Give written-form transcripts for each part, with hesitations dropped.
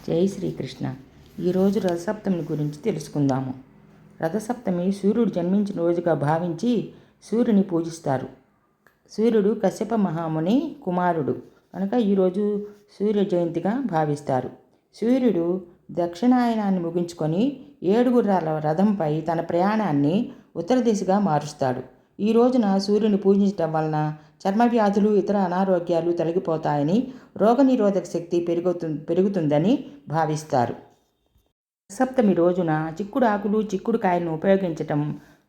జై శ్రీకృష్ణ. ఈరోజు రథసప్తమి గురించి తెలుసుకుందాము. రథసప్తమి సూర్యుడు జన్మించిన రోజుగా భావించి సూర్యుని పూజిస్తారు. సూర్యుడు కశ్యప మహాముని కుమారుడు కనుక ఈరోజు సూర్య జయంతిగా భావిస్తారు. సూర్యుడు దక్షిణాయనాన్ని ముగించుకొని 7 గుర్రాల రథంపై తన ప్రయాణాన్ని ఉత్తర దిశగా మారుస్తాడు. ఈ రోజున సూర్యుని పూజించడం వలన చర్మ వ్యాధులు, ఇతర అనారోగ్యాలు తొలగిపోతాయని, రోగనిరోధక శక్తి పెరుగుతుందని భావిస్తారు. సప్తమి రోజున చిక్కుడు ఆకులు, చిక్కుడు కాయలను ఉపయోగించటం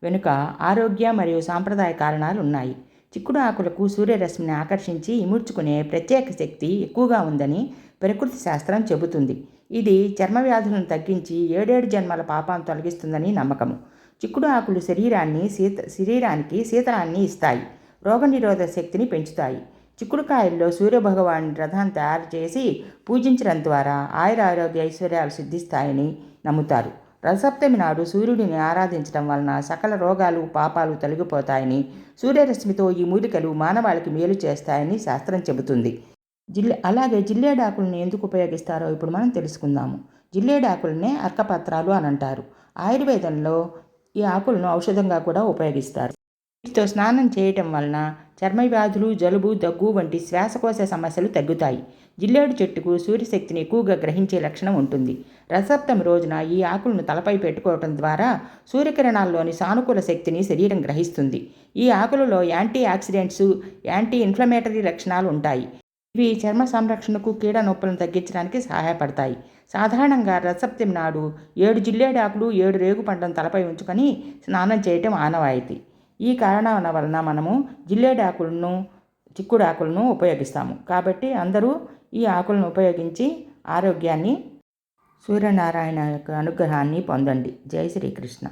వెనుక ఆరోగ్య మరియు సాంప్రదాయ కారణాలు ఉన్నాయి. చిక్కుడు ఆకులకు సూర్యరశ్మిని ఆకర్షించి ఇముడ్చుకునే ప్రత్యేక శక్తి ఎక్కువగా ఉందని ప్రకృతి శాస్త్రం చెబుతుంది. ఇది చర్మ వ్యాధులను తగ్గించి 7 జన్మల పాపాన్ని తొలగిస్తుందని నమ్మకము. చిక్కుడు ఆకులు శరీరానికి శీతలాన్ని ఇస్తాయి, రోగనిరోధక శక్తిని పెంచుతాయి. చిక్కుడుకాయల్లో సూర్యభగవాన్ రథాన్ని తయారు చేసి పూజించడం ద్వారా ఆయురారోగ్య ఐశ్వర్యాలు సిద్ధిస్తాయని నమ్ముతారు. రథసప్తమి నాడు సూర్యుడిని ఆరాధించడం వలన సకల రోగాలు, పాపాలు తొలగిపోతాయని, సూర్యరశ్మితో ఈ మూలికలు మానవాళికి మేలు చేస్తాయని శాస్త్రం చెబుతుంది. అలాగే జిల్లేడాకులను ఎందుకు ఉపయోగిస్తారో ఇప్పుడు మనం తెలుసుకుందాము. జిల్లేడాకులనే అర్కపత్రాలు అని అంటారు. ఆయుర్వేదంలో ఈ ఆకులను ఔషధంగా కూడా ఉపయోగిస్తారు. వీటితో స్నానం చేయటం వలన చర్మ వ్యాధులు, జలుబు, దగ్గు వంటి శ్వాసకోశ సమస్యలు తగ్గుతాయి. జిల్లేడు చెట్టుకు సూర్యశక్తిని ఎక్కువగా గ్రహించే లక్షణం ఉంటుంది. రథసప్తమి రోజున ఈ ఆకులను తలపై పెట్టుకోవటం ద్వారా సూర్యకిరణాల్లోని సానుకూల శక్తిని శరీరం గ్రహిస్తుంది. ఈ ఆకులలో యాంటీ ఆక్సిడెంట్స్, యాంటీ ఇన్ఫ్లమేటరీ లక్షణాలు ఉంటాయి. ఇవి చర్మ సంరక్షణకు, కీడ నొప్పులను తగ్గించడానికి సహాయపడతాయి. సాధారణంగా రథసప్తమి నాడు 7 జిల్లేడాకులు, 7 రేగుపండ్లను తలపై ఉంచుకొని స్నానం చేయటం ఆనవాయితీ. ఈ కారణాల వలన మనము జిల్లేడాకులను, చిక్కుడాకులను ఉపయోగిస్తాము. కాబట్టి అందరూ ఈ ఆకులను ఉపయోగించి ఆరోగ్యాన్ని, సూర్యనారాయణ యొక్క అనుగ్రహాన్ని పొందండి. జై శ్రీకృష్ణ.